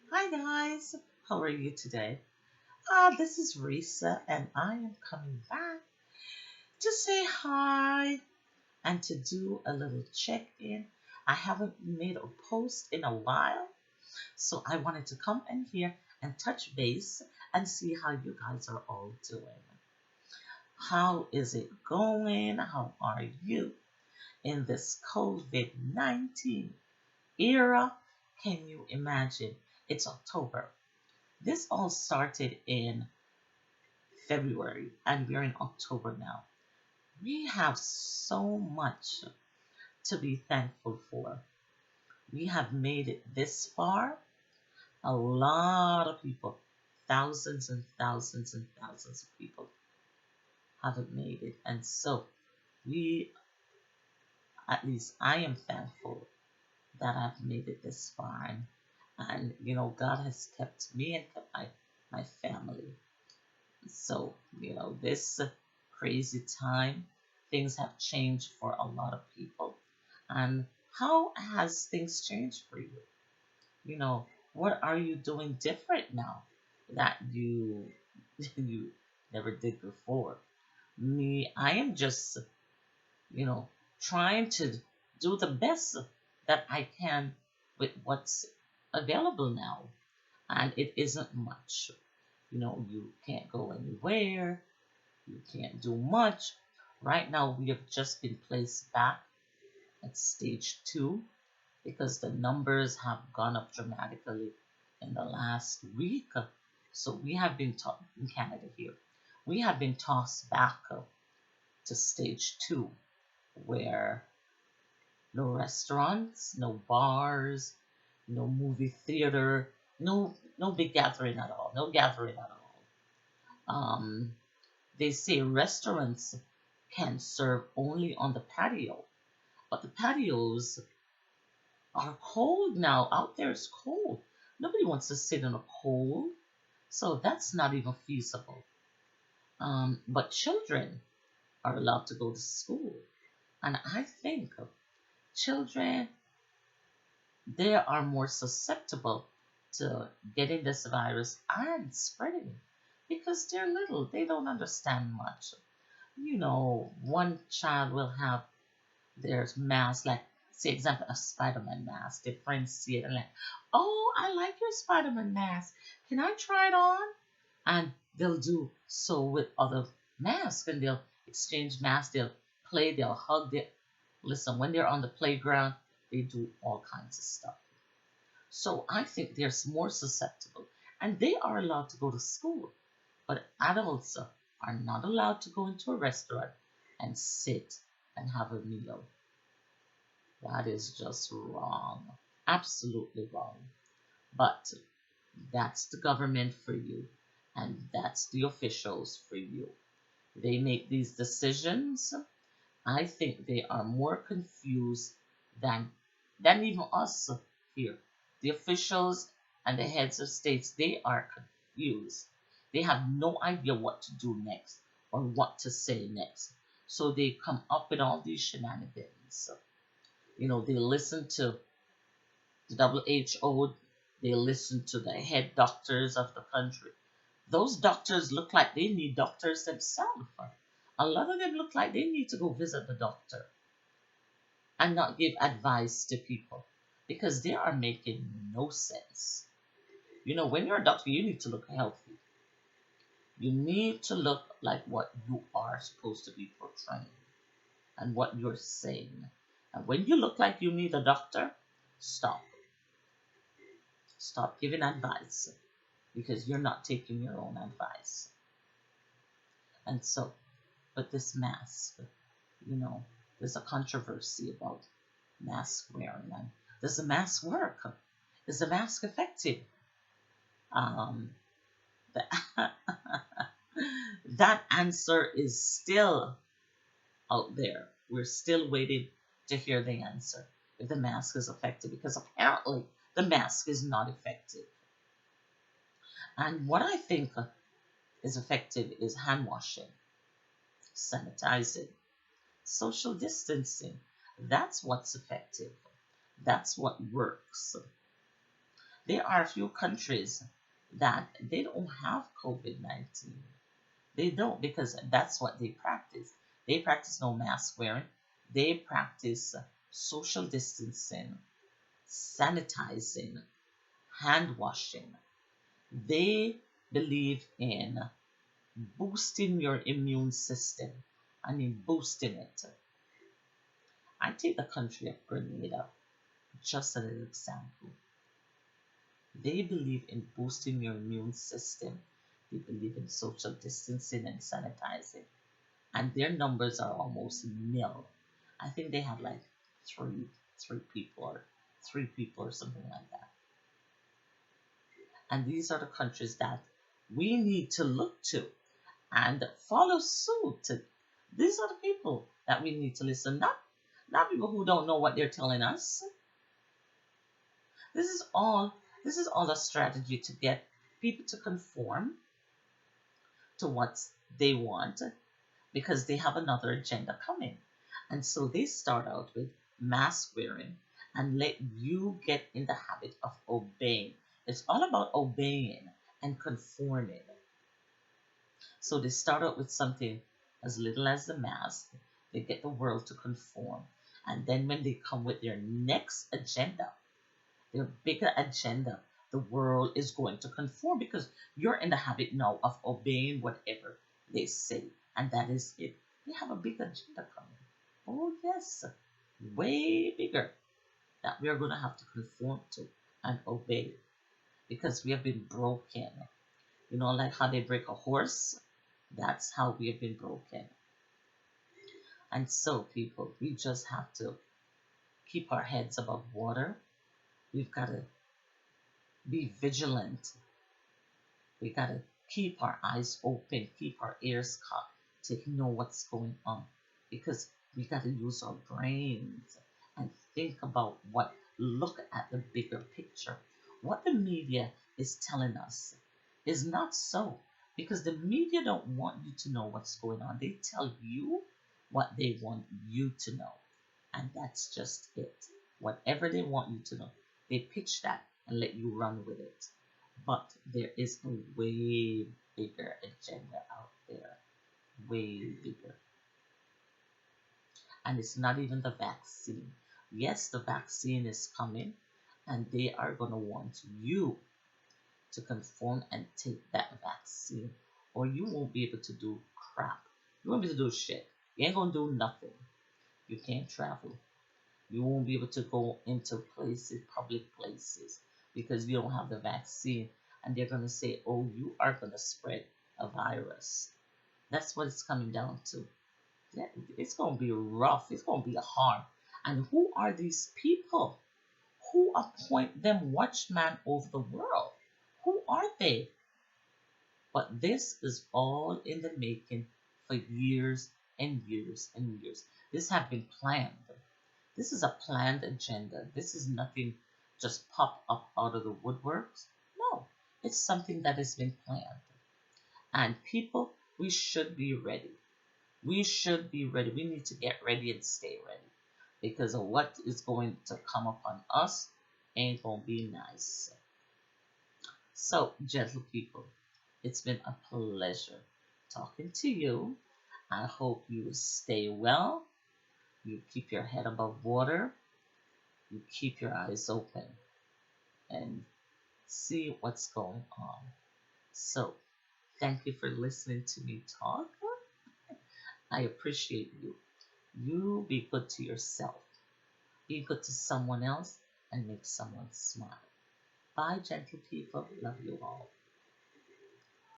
Hi guys, how are you today? This is Risa, and I am coming back to say hi and to do a little check in. I haven't made a post in a while, so I wanted to come in here and touch base and see how you guys are all doing. How is it going? How are you in this COVID 19 era? Can you imagine? It's October. This all started in February and we're in October now. We have so much to be thankful for. We have made it this far. A lot of people, thousands and thousands and thousands of people haven't made it. And so we, at least I am thankful that I've made it this far. And God has kept me and kept my family. So, this crazy time, things have changed for a lot of people. And how has things changed for you? You know, what are you doing different now that you you never did before? Me, I am just, you know, trying to do the best that I can with what's available now. And it isn't much. You can't go anywhere. You can't do much. Right now, we have just been placed back at stage two because the numbers have gone up dramatically in the last week. So we have been in Canada here. We have been tossed back to stage two, where no restaurants, no bars, no movie theater, no big gathering at all, no gathering at all. They say restaurants can serve only on the patio, but the patios are cold now. Out there it's cold. Nobody wants to sit in a cold, so that's not even feasible. But children are allowed to go to school, and I think children, they are more susceptible to getting this virus and spreading it because they're little. They don't understand much. One child will have their mask, like, say, example, a Spider-Man mask. Their friends see it and like, oh, I like your Spider-Man mask. Can I try it on? And they'll do so with other masks, and they'll exchange masks. They'll play. They'll hug. Listen. When they're on the playground, they do all kinds of stuff. So I think they're more susceptible, and they are allowed to go to school, but adults are not allowed to go into a restaurant and sit and have a meal. That is just wrong. Absolutely wrong. But that's the government for you, and that's the officials for you. They make these decisions. I think they are more confused than even us here. The officials and the heads of states, they are confused. They have no idea what to do next or what to say next. So they come up with all these shenanigans. They listen to the WHO, they listen to the head doctors of the country. Those doctors look like they need doctors themselves. A lot of them look like they need to go visit the doctor and not give advice to people because they are making no sense. When you're a doctor, you need to look healthy. You need to look like what you are supposed to be portraying and what you're saying. And when you look like you need a doctor, stop. Stop giving advice because you're not taking your own advice. And so, but this mask, you know, there's a controversy about mask wearing. And does the mask work? Is the mask effective? Um, the, that answer is still out there. We're still waiting to hear the answer if the mask is effective because apparently the mask is not effective. And what I think is effective is hand washing, sanitizing, social distancing. That's what's effective. That's what works. There are a few countries that they don't have COVID-19. They don't, because that's what they practice. They practice no mask wearing. They practice social distancing, sanitizing, hand washing. They believe in boosting your immune system. I mean, boosting it. I take the country of Grenada just as an example. They believe in boosting your immune system. They believe in social distancing and sanitizing. And their numbers are almost nil. I think they have like three, three people or three people or something like that. And these are the countries that we need to look to and follow suit. These are the people that we need to listen, not people who don't know what they're telling us. This is all this is all a strategy to get people to conform to what they want because they have another agenda coming. And so they start out with mask wearing and let you get in the habit of obeying. It's all about obeying and conforming. So they start out with something as little as the mask. They get the world to conform. And then when they come with their next agenda, their bigger agenda, the world is going to conform because you're in the habit now of obeying whatever they say. And that is it. They have a big agenda coming. Oh, yes, way bigger that we are going to have to conform to and obey because we have been broken. You know, like how they break a horse, that's how we have been broken. And so, people, we just have to keep our heads above water. We've got to be vigilant. We got to keep our eyes open, keep our ears cocked to know what's going on because we got to use our brains and think about look at the bigger picture. What the media is telling us is not so because the media don't want you to know what's going on. They tell you what they want you to know, and that's just it. Whatever they want you to know, they pitch that and let you run with it. But there is a way bigger agenda out there, way bigger. And it's not even the vaccine. Yes, the vaccine is coming, and they are going to want you to conform and take that vaccine, or you won't be able to do crap. You won't be able to do shit. You ain't going to do nothing. You can't travel. You won't be able to go into places, public places, because you don't have the vaccine. And they're going to say, oh, you are going to spread a virus. That's what it's coming down to. It's going to be rough. It's going to be hard. And who are these people? Who appoint them watchman over the world? Who are they? But this is all in the making for years and years and years. This have been planned. This is a planned agenda. This is nothing just pop up out of the woodworks. No, it's something that has been planned. And people, we should be ready. We should be ready. We need to get ready and stay ready because of what is going to come upon us ain't going to be nice. So, gentle people, it's been a pleasure talking to you. I hope you stay well. You keep your head above water. You keep your eyes open and see what's going on. So, thank you for listening to me talk. I appreciate you. You be good to yourself. Be good to someone else and make someone smile. Bye, gentle people. Love you all.